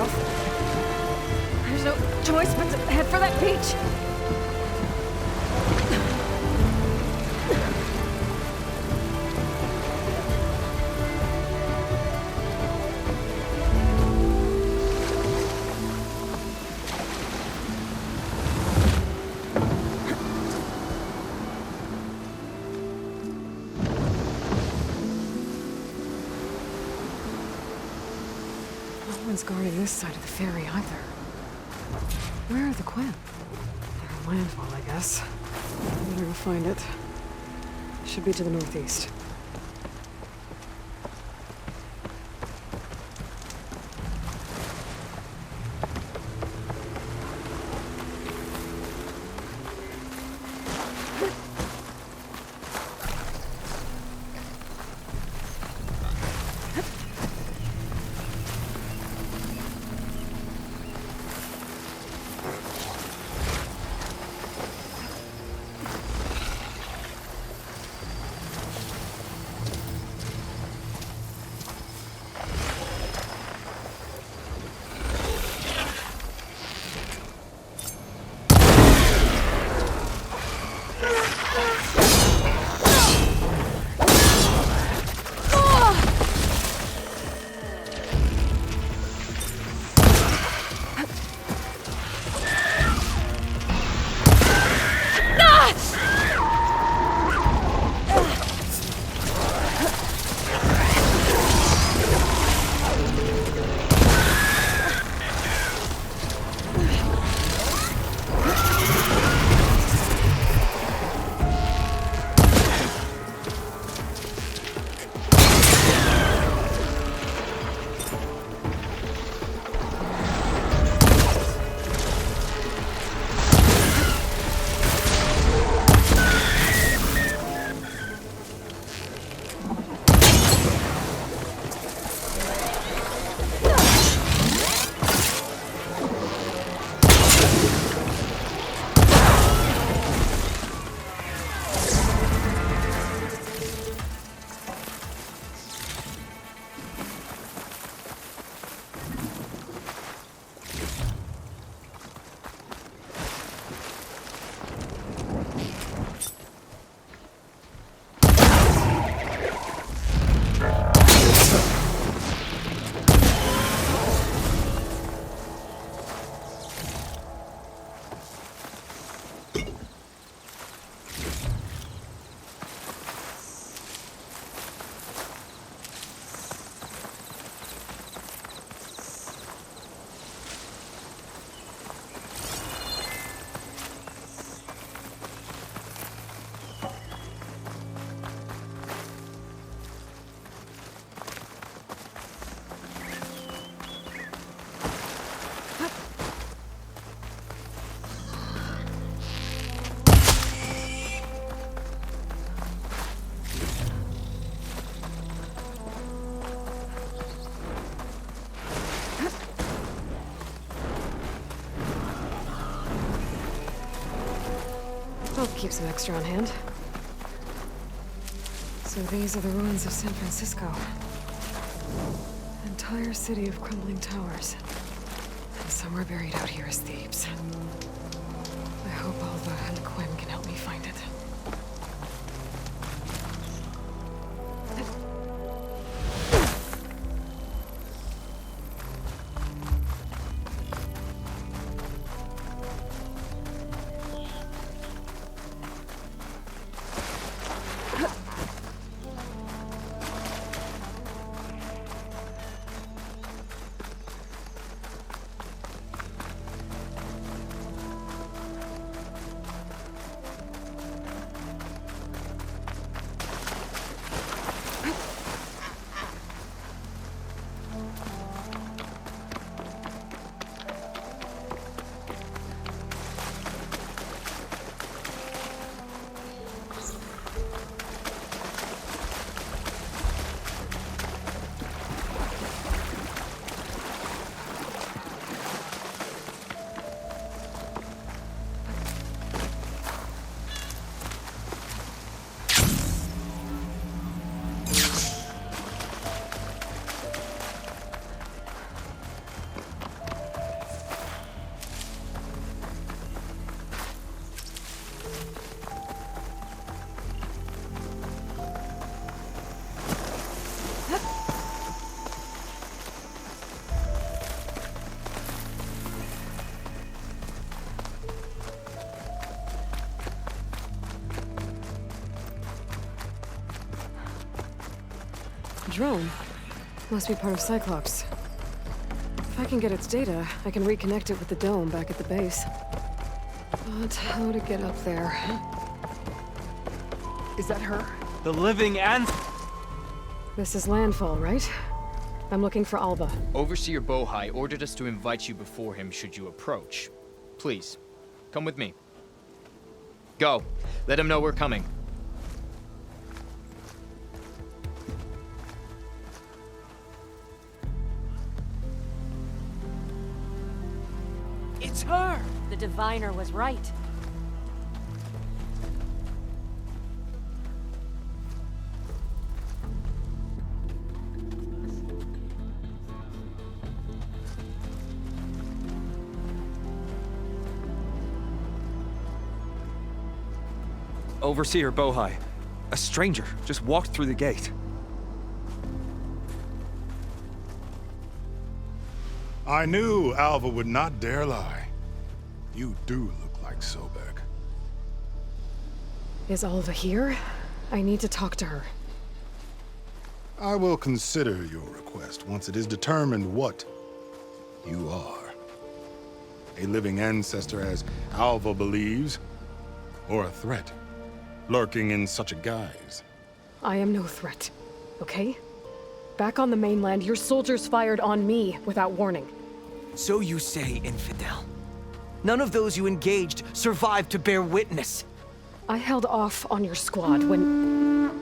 south. There's no choice but to head for that beach. No one's guarding this side of the ferry either. Where are the Quinn? They're at landfall, I guess. I better go find it. Should be to the northeast. I'll keep some extra on hand. So these are the ruins of San Francisco. An entire city of crumbling towers. And somewhere buried out here is Thebes. I hope Alva and Quinn can help me find it. Drone? Must be part of Cyclops. If I can get its data, I can reconnect it with the dome back at the base. But how to get up there? Is that her? The living and... This is Landfall, right? I'm looking for Alva. Overseer Bohai ordered us to invite you before him should you approach. Please, come with me. Go. Let him know we're coming. It's her! The diviner was right. Overseer Bohai. A stranger just walked through the gate. I knew Alva would not dare lie. You do look like Sobek. Is Alva here? I need to talk to her. I will consider your request once it is determined what you are. A living ancestor, as Alva believes, or a threat, lurking in such a guise. I am no threat, okay? Back on the mainland, your soldiers fired on me without warning. So you say, infidel. None of those you engaged survived to bear witness. I held off on your squad when...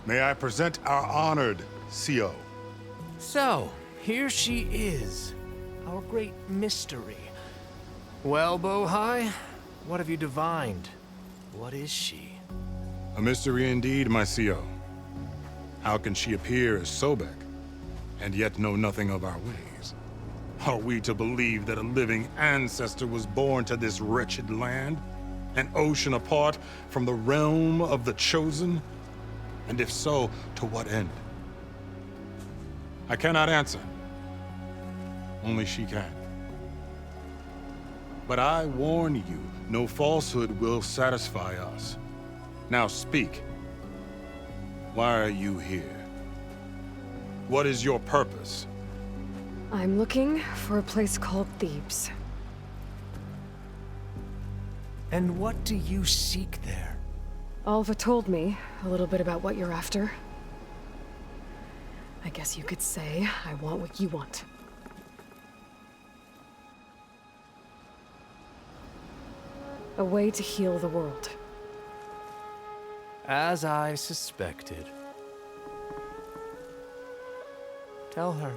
May I present our honored CO. So, here she is, our great mystery. Well, Bohai, what have you divined? What is she? A mystery indeed, my CO. How can she appear as Sobek, and yet know nothing of our ways? Are we to believe that a living ancestor was born to this wretched land? An ocean apart from the realm of the Chosen? And if so, to what end? I cannot answer. Only she can. But I warn you, no falsehood will satisfy us. Now speak. Why are you here? What is your purpose? I'm looking for a place called Thebes. And what do you seek there? Alva told me a little bit about what you're after. I guess you could say I want what you want. A way to heal the world. As I suspected. Tell her.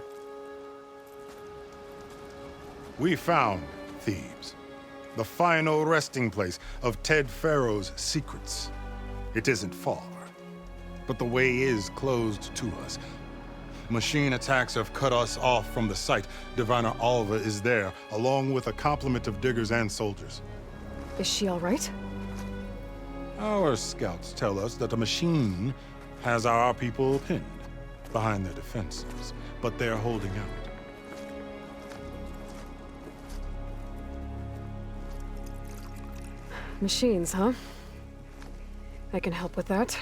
We found Thebes, the final resting place of Ted Pharaoh's secrets. It isn't far, but the way is closed to us. Machine attacks have cut us off from the site. Diviner Alva is there, along with a complement of diggers and soldiers. Is she all right? Our scouts tell us that a machine has our people pinned behind their defenses, but they're holding out. Machines, huh? I can help with that.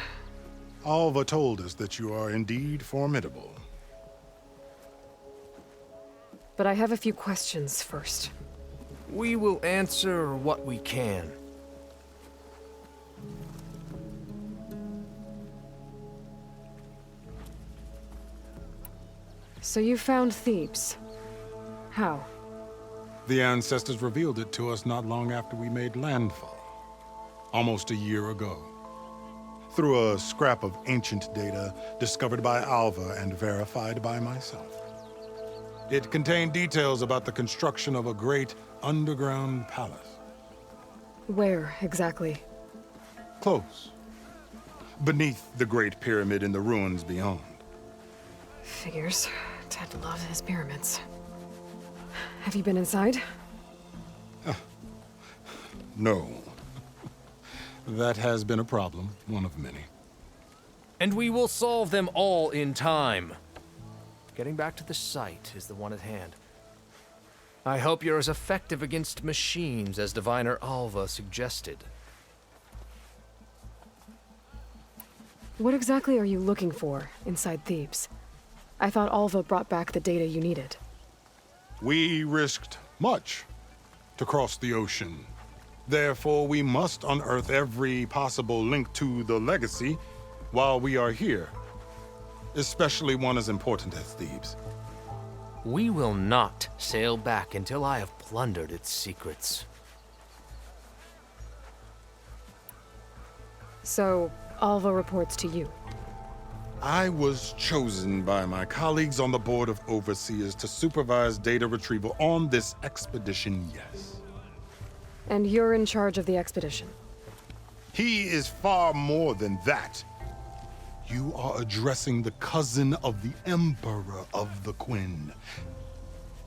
Alva told us that you are indeed formidable. But I have a few questions first. We will answer what we can. So you found Thebes. How? The ancestors revealed it to us not long after we made landfall. Almost a year ago. Through a scrap of ancient data discovered by Alva and verified by myself. It contained details about the construction of a great underground palace. Where, exactly? Close. Beneath the Great Pyramid in the ruins beyond. Figures. Ted loves his pyramids. Have you been inside? No. That has been a problem, one of many. And we will solve them all in time. Getting back to the site is the one at hand. I hope you're as effective against machines as Diviner Alva suggested. What exactly are you looking for inside Thebes? I thought Alva brought back the data you needed. We risked much to cross the ocean. Therefore, we must unearth every possible link to the legacy while we are here, especially one as important as Thebes. We will not sail back until I have plundered its secrets. So, Alva reports to you. I was chosen by my colleagues on the Board of Overseers to supervise data retrieval on this expedition, yes. And you're in charge of the expedition. He is far more than that. You are addressing the cousin of the Emperor of the Quen,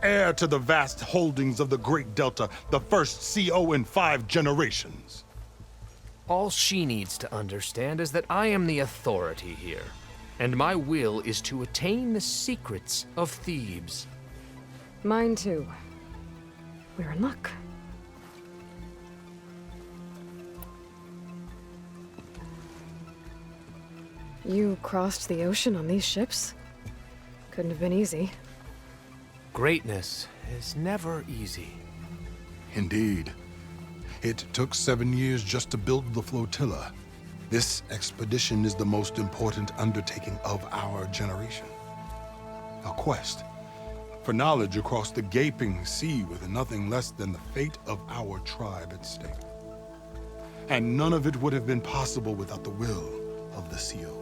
heir to the vast holdings of the Great Delta, the first CO in 5 generations. All she needs to understand is that I am the authority here, and my will is to attain the secrets of Thebes. Mine too. We're in luck. You crossed the ocean on these ships? Couldn't have been easy. Greatness is never easy. Indeed. It took 7 years just to build the flotilla. This expedition is the most important undertaking of our generation. A quest for knowledge across the gaping sea with nothing less than the fate of our tribe at stake. And none of it would have been possible without the will of the CO.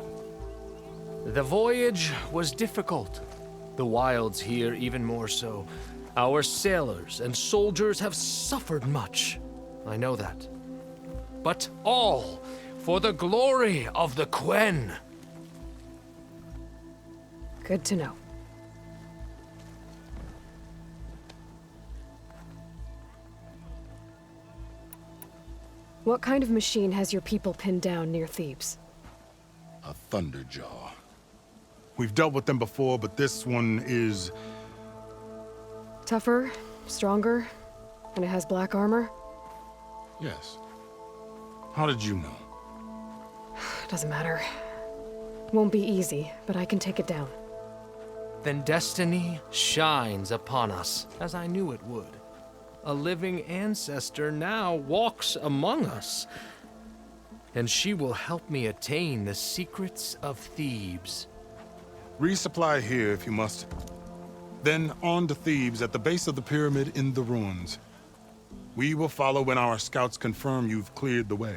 The voyage was difficult. The wilds here even more so. Our sailors and soldiers have suffered much. I know that. But all for the glory of the Quen. Good to know. What kind of machine has your people pinned down near Thebes? A Thunderjaw. We've dealt with them before, but this one is... Tougher, stronger, and it has black armor? Yes. How did you know? Doesn't matter. Won't be easy, but I can take it down. Then destiny shines upon us, as I knew it would. A living ancestor now walks among us, and she will help me attain the secrets of Thebes. Resupply here if you must. Then on to Thebes at the base of the pyramid in the ruins. We will follow when our scouts confirm you've cleared the way.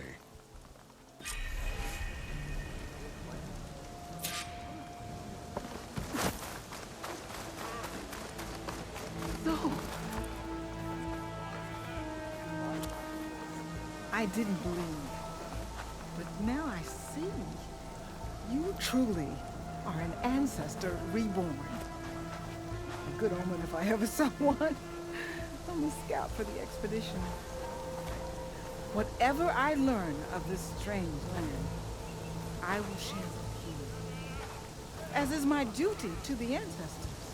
I didn't believe, but now I see. You truly are an ancestor reborn. A good omen if I ever saw one. I'm a scout for the expedition. Whatever I learn of this strange land, I will share with you, as is my duty to the ancestors.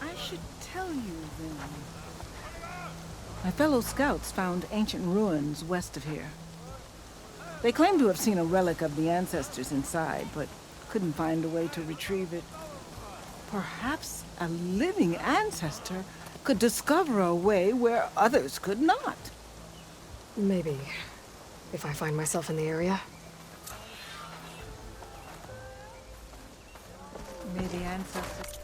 I should tell you then. My fellow scouts found ancient ruins west of here. They claim to have seen a relic of the ancestors inside, but couldn't find a way to retrieve it. Perhaps a living ancestor could discover a way where others could not. Maybe. If I find myself in the area. May the ancestors...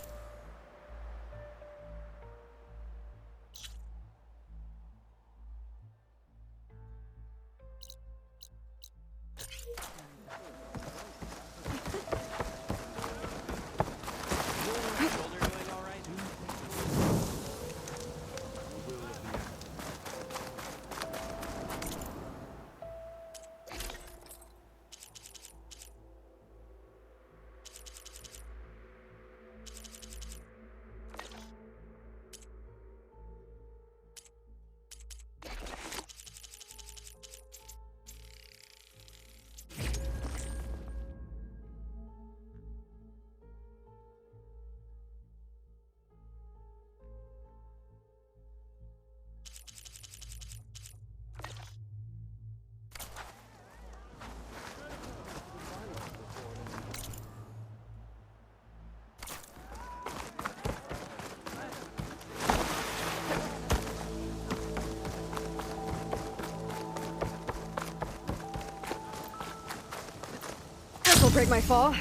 celebrate my fall.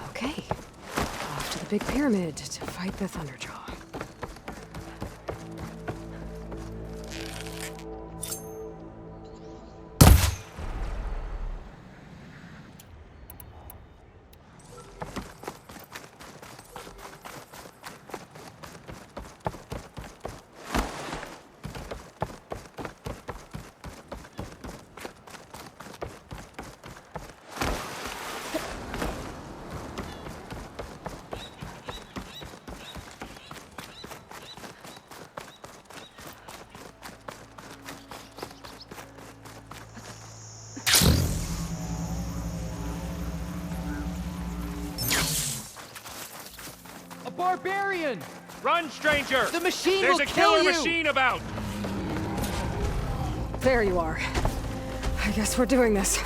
Okay. Off to the big pyramid to fight the Thunderjaw. Barbarian! Run, stranger! The machine There's will a kill killer you! machine about! There you are. I guess we're doing this.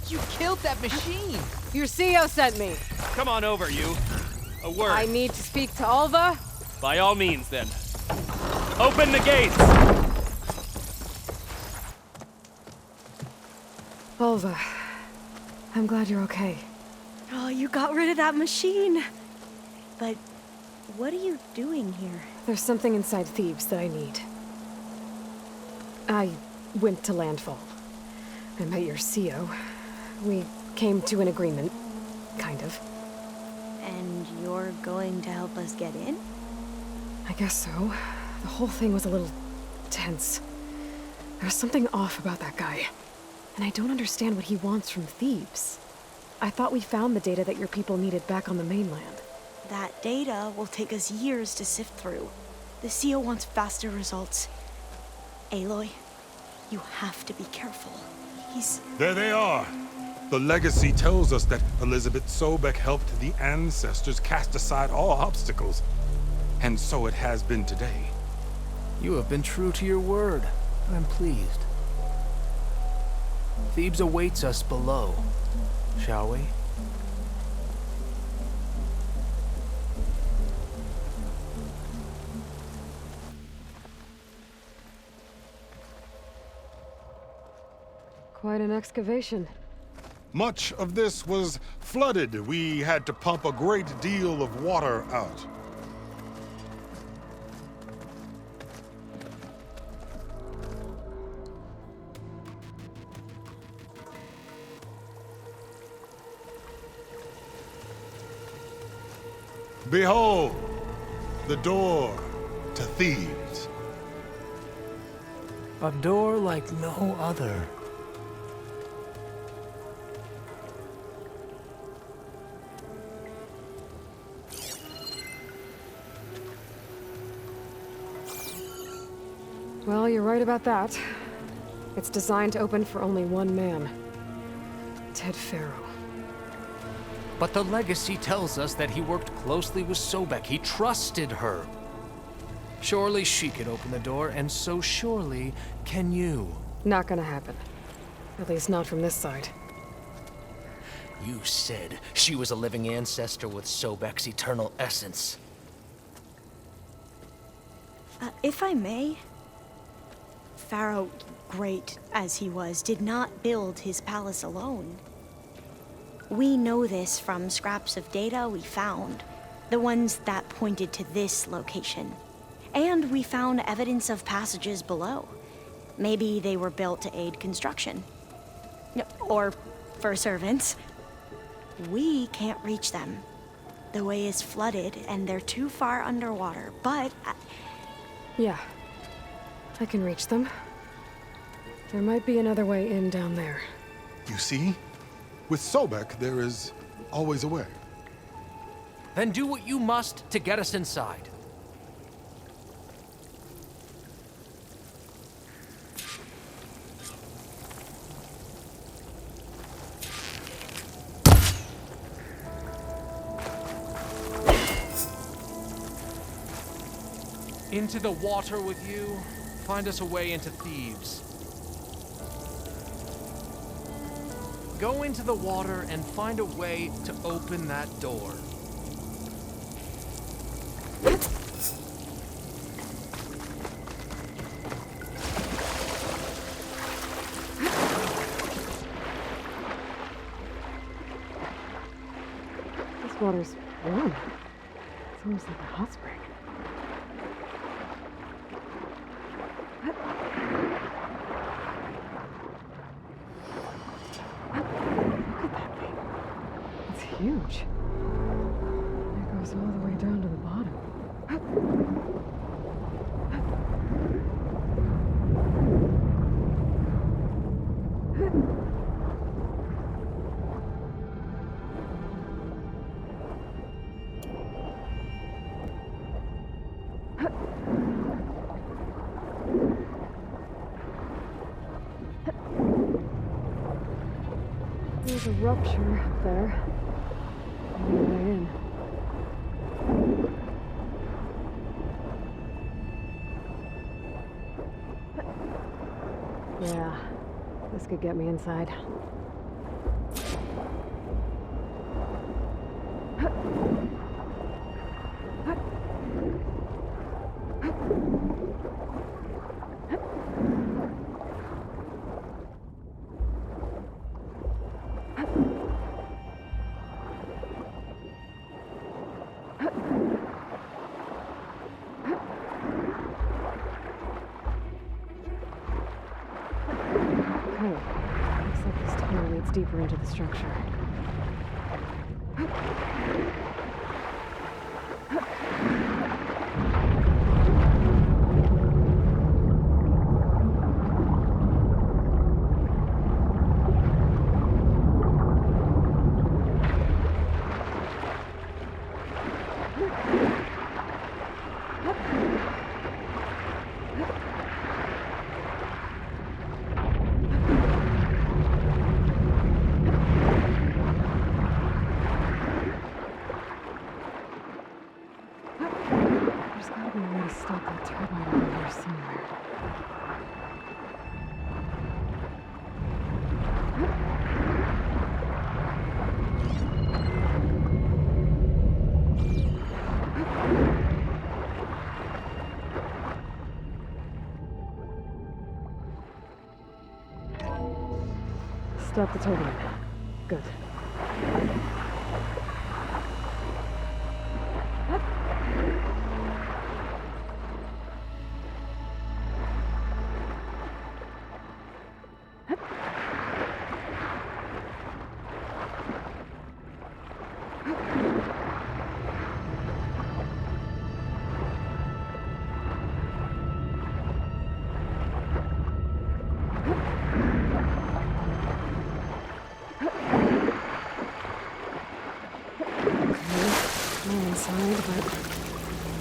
You killed that machine! Your CEO sent me. Come on over, you. A word. I need to speak to Alva. By all means, then. Open the gates! Alva, I'm glad you're okay. Oh, you got rid of that machine. But what are you doing here? There's something inside Thebes that I need. I went to Landfall. I met your CEO. We came to an agreement, kind of. And you're going to help us get in? I guess so. The whole thing was a little tense. There was something off about that guy. And I don't understand what he wants from Thebes. I thought we found the data that your people needed back on the mainland. That data will take us years to sift through. The CEO wants faster results. Aloy, you have to be careful. There they are! The legacy tells us that Elizabeth Sobek helped the ancestors cast aside all obstacles. And so it has been today. You have been true to your word. I'm pleased. Thebes awaits us below, shall we? Quite an excavation. Much of this was flooded. We had to pump a great deal of water out. Behold, the door to Thebes. A door like no other. Well, you're right about that. It's designed to open for only one man. Ted Faro. But the legacy tells us that he worked closely with Sobek. He trusted her. Surely she could open the door, and so surely can you. Not gonna happen. At least not from this side. You said she was a living ancestor with Sobek's eternal essence. If I may, Pharaoh, great as he was, did not build his palace alone. We know this from scraps of data we found, the ones that pointed to this location. And we found evidence of passages below. Maybe they were built to aid construction. Or for servants. We can't reach them. The way is flooded and they're too far underwater, but... Yeah. I can reach them. There might be another way in down there. You see? With Sobek, there is always a way. Then do what you must to get us inside. Into the water with you. Find us a way into Thebes. Go into the water and find a way to open that door. This water's warm. It's almost like a hot spring. Huge. It goes all the way down to the bottom. There's a rupture up there. Way in. Yeah, this could get me inside. Looks like this tunnel leads deeper into the structure. There's gotta be a way to stop that turbine over here somewhere. Stop the turbine. Good. Inside, but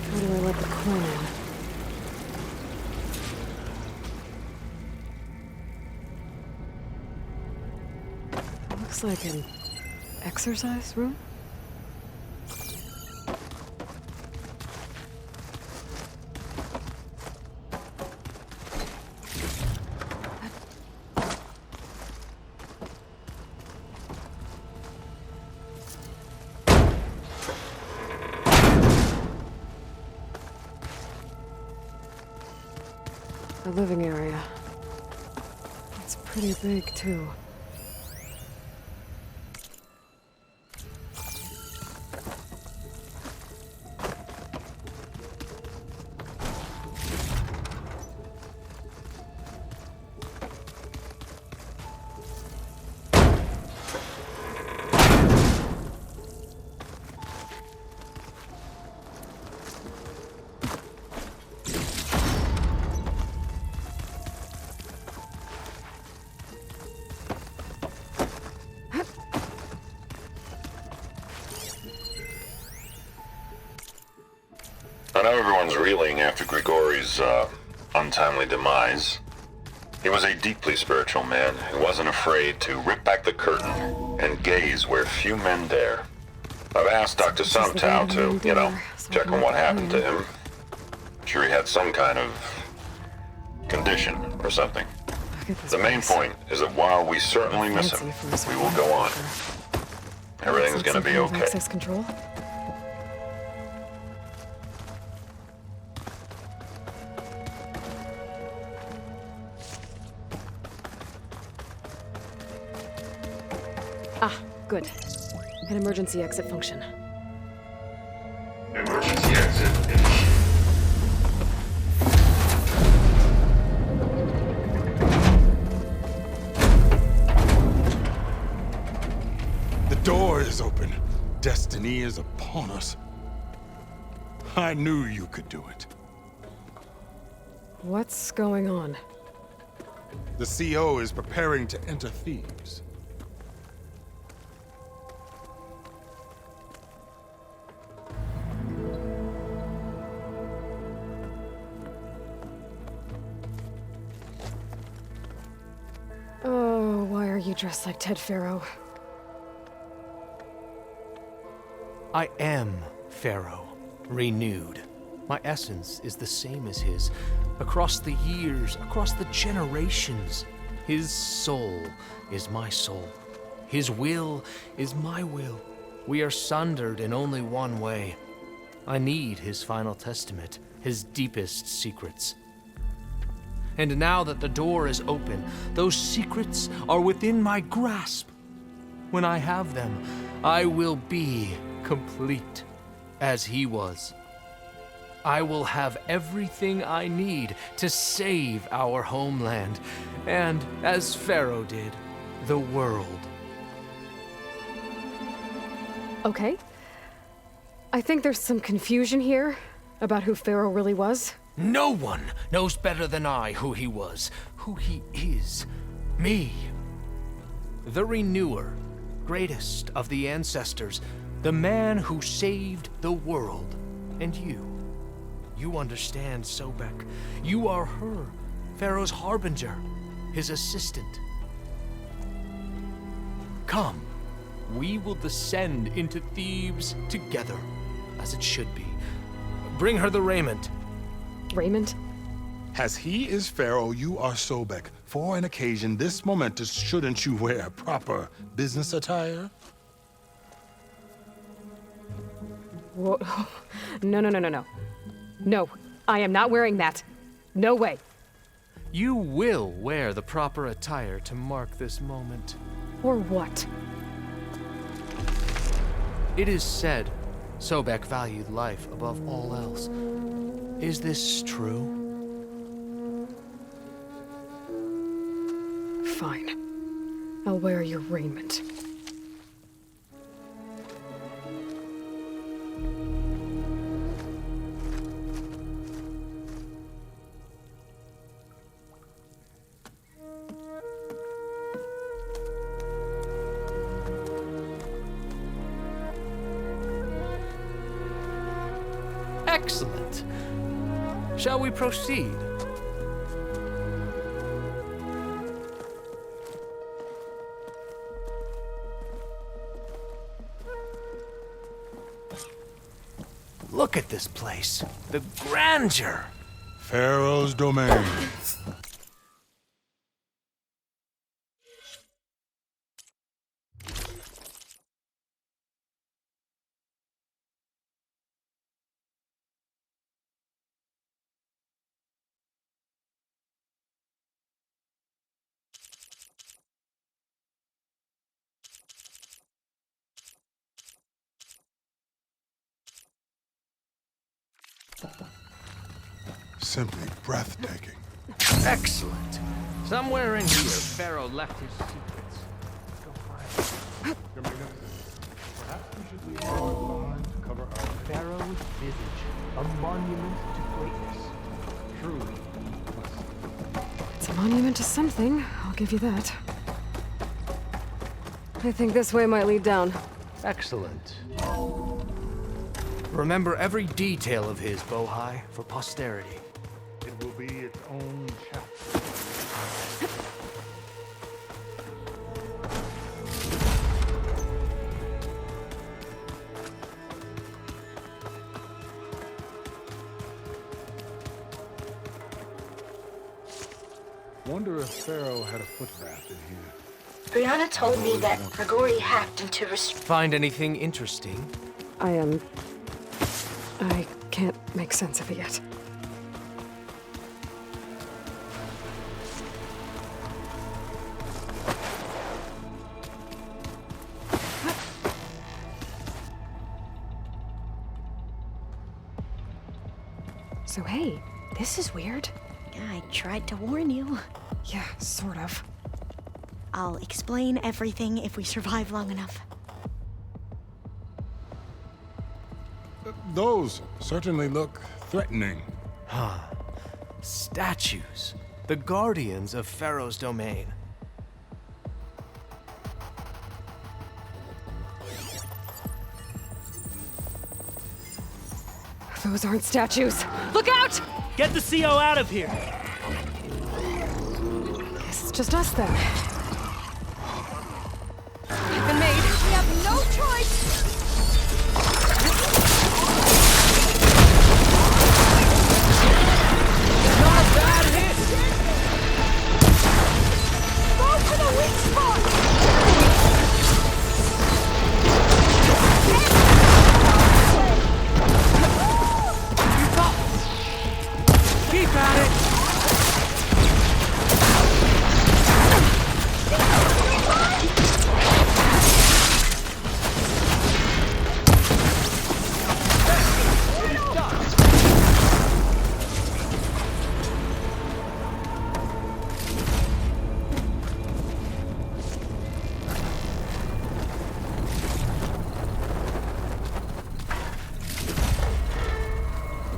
how do I let the coin in? Looks like an exercise room? The living area. It's pretty big, too. I know everyone's reeling after Grigori's untimely demise. He was a deeply spiritual man who wasn't afraid to rip back the curtain and gaze where few men dare. I've asked Dr. Sumtow to, check on what happened to him. Sure he had some kind of condition or something. The main point is that while we certainly miss him, we will go on. Everything's gonna be okay. Access control? Ah, good. An emergency exit function. Emergency exit initiated. The door is open. Destiny is upon us. I knew you could do it. What's going on? The CO is preparing to enter Thebes. Oh, why are you dressed like Ted Faro? I am Pharaoh, renewed. My essence is the same as his. Across the years, across the generations, his soul is my soul. His will is my will. We are sundered in only one way. I need his final testament, his deepest secrets. And now that the door is open, those secrets are within my grasp. When I have them, I will be complete, as he was. I will have everything I need to save our homeland, and, as Pharaoh did, the world. Okay. I think there's some confusion here about who Pharaoh really was. No one knows better than I who he was, who he is. Me. The Renewer, greatest of the ancestors, the man who saved the world. And you. You understand, Sobek. You are her, Pharaoh's harbinger, his assistant. Come, we will descend into Thebes together, as it should be. Bring her the raiment. Raymond? As he is Pharaoh, you are Sobek. For an occasion this momentous, shouldn't you wear proper business attire? Whoa. No, no, no, no, no. No, I am not wearing that. No way. You will wear the proper attire to mark this moment. Or what? It is said Sobek valued life above all else. Is this true? Fine. I'll wear your raiment. Excellent. Shall we proceed? Look at this place. The grandeur. Pharaoh's domain. simply breathtaking. Excellent. Somewhere in here, Pharaoh left his secrets. Go find it. Perhaps we should leave our behind to cover our Pharaoh's visage, a monument to greatness. Truly. It's a monument to something, I'll give you that. I think this way might lead down. Excellent. Remember every detail of his, Bohai, for posterity. It will be its own chapter. Wonder if Pharaoh had a foot bath in here. Brianna told me that Grigori hacked into Find anything interesting? I can't make sense of it yet. So hey, this is weird. Yeah, I tried to warn you. Yeah, sort of. I'll explain everything if we survive long enough. Those certainly look threatening. Huh. Statues. The guardians of Pharaoh's domain. Those aren't statues. Look out! Get the CO out of here! Guess it's just us then. I've been made. We have no choice! Not a bad hit! Go for the weak spot! Keep at it!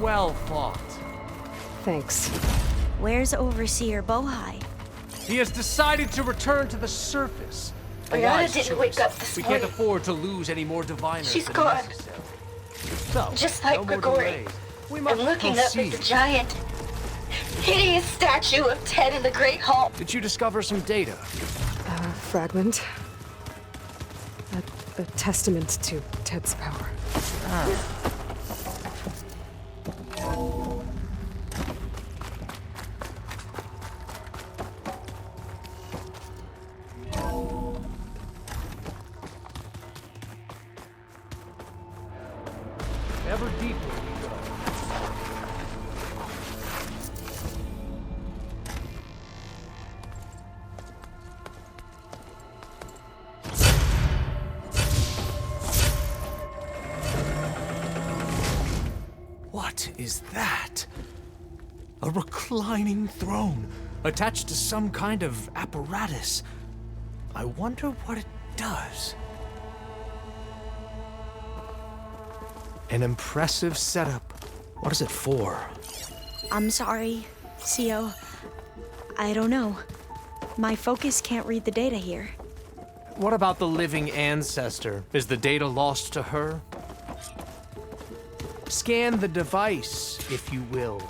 Well fought. Thanks. Where's Overseer Bohai? He has decided to return to the surface. A Brianna wise didn't choice. wake up this We morning. can't afford to lose any more diviners She's than gone. necessary. So, Just like no more Grigori. delays. We must I'm looking up at proceed. the giant, hideous statue of Ted in the Great Hall. Did you discover some data? Fragment. A testament to Ted's power. Ever deeper we go. What is that? A reclining throne, attached to some kind of apparatus. I wonder what it does. An impressive setup. What is it for? I'm sorry, CO. I don't know. My focus can't read the data here. What about the living ancestor? Is the data lost to her? Scan the device, if you will.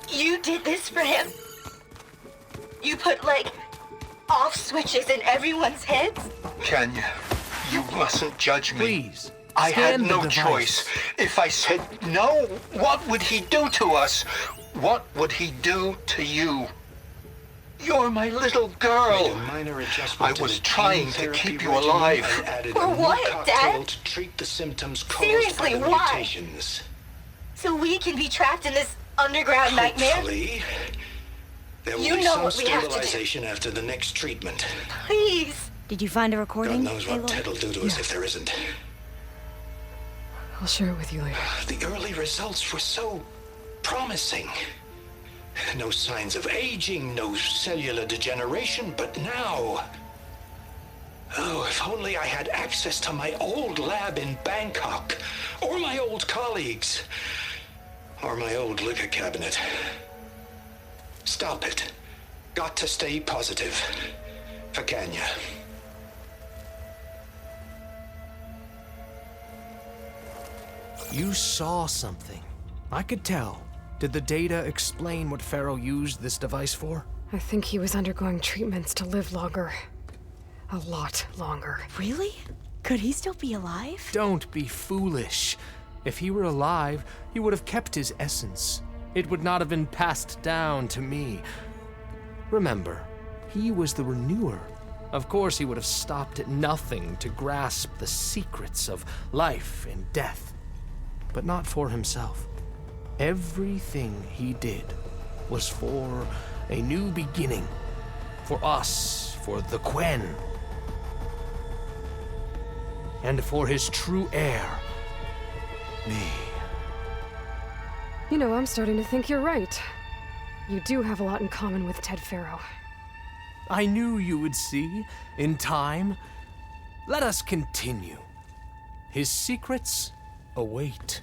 You did this for him? You put, like, off switches in everyone's heads? Kenya, you mustn't judge me. Please. I had scan the no device. choice. If I said no, what would he do to us? What would he do to you? You're my little girl. Made a minor adjustment I was to the trying to chemotherapy keep you regimen. alive. I added For a new what, cocktail Dad? to treat the symptoms caused Seriously, by the why? mutations. So we can be trapped in this underground nightmare? Hopefully, there will You be know some what we have to do. stabilization after the next treatment. Please. Did you find a recording? God knows what Aloy? Ted'll do to us if there isn't. I'll share it with you later. The early results were so promising. No signs of aging, no cellular degeneration, but now... Oh, if only I had access to my old lab in Bangkok, or my old colleagues, or my old liquor cabinet. Stop it. Got to stay positive. For Kenya. You saw something. I could tell. Did the data explain what Pharaoh used this device for? I think he was undergoing treatments to live longer. A lot longer. Really? Could he still be alive? Don't be foolish. If he were alive, he would have kept his essence. It would not have been passed down to me. Remember, he was the renewer. Of course, he would have stopped at nothing to grasp the secrets of life and death. But not for himself. Everything he did was for a new beginning. For us, for the Quen. And for his true heir, me. You know, I'm starting to think you're right. You do have a lot in common with Ted Pharaoh. I knew you would see, in time. Let us continue. His secrets await.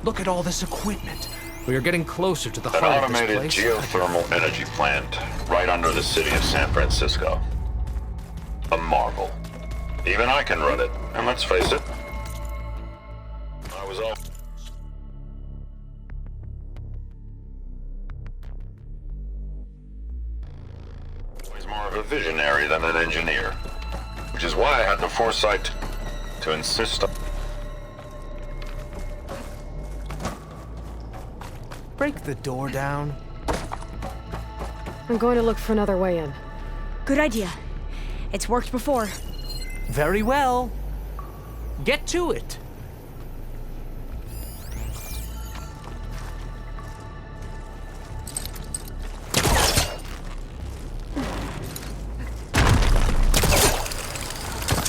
Look at all this equipment. We are getting closer to the An heart of this automated place. geothermal energy plant right under the city of San Francisco. A marvel. Even I can run it, and let's face it, I was always more of a visionary than an engineer, which is why I had the foresight to insist on... Break the door down. I'm going to look for another way in. Good idea. It's worked before. Very well. Get to it.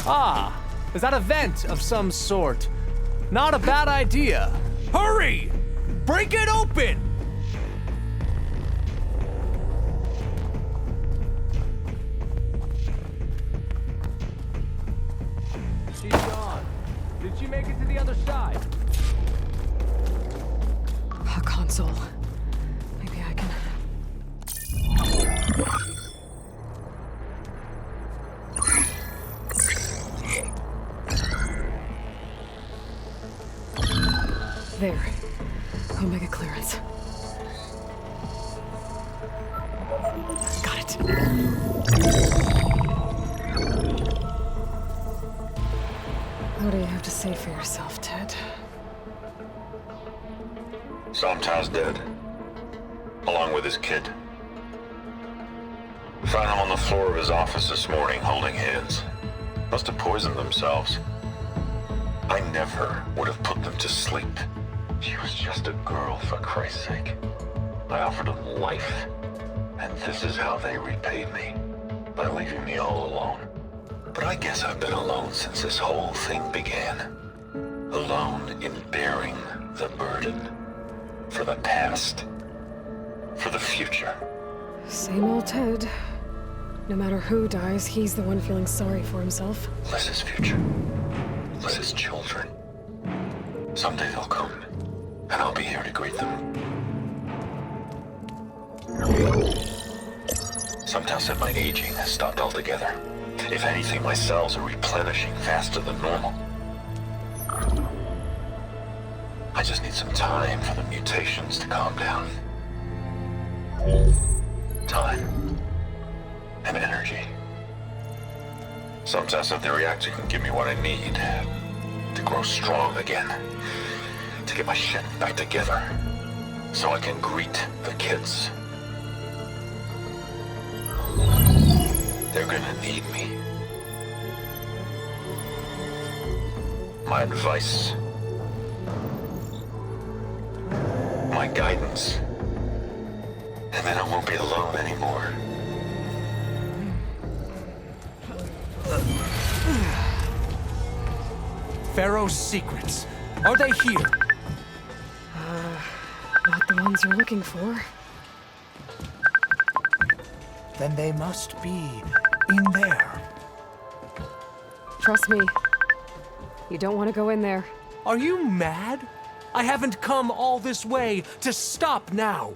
Ah, is that a vent of some sort? Not a bad idea. Hurry! Break it open! She's gone. Did she make it to the other side? A console. Maybe I can... There. Omega clearance. Got it. What do you have to say for yourself, Ted? Somta's dead. Along with his kid. Found him on the floor of his office this morning, holding hands. Must have poisoned themselves. I never would have put them to sleep. She was just a girl, for Christ's sake. I offered them life, and this is how they repaid me, by leaving me all alone. But I guess I've been alone since this whole thing began. Alone in bearing the burden. For the past. For the future. Same old Ted. No matter who dies, he's the one feeling sorry for himself. Liz's future. Liz's children. Someday they'll come. And I'll be here to greet them. Sometimes said my aging has stopped altogether. If anything, my cells are replenishing faster than normal. I just need some time for the mutations to calm down. Time. and energy. Some tests of the reactor can give me what I need to grow strong again, to get my shit back together, so I can greet the kids. They're gonna need me. My advice, my guidance, and then I won't be alone anymore. Pharaoh's secrets. Are they here? Not the ones you're looking for. Then they must be in there. Trust me. You don't want to go in there. Are you mad? I haven't come all this way to stop now.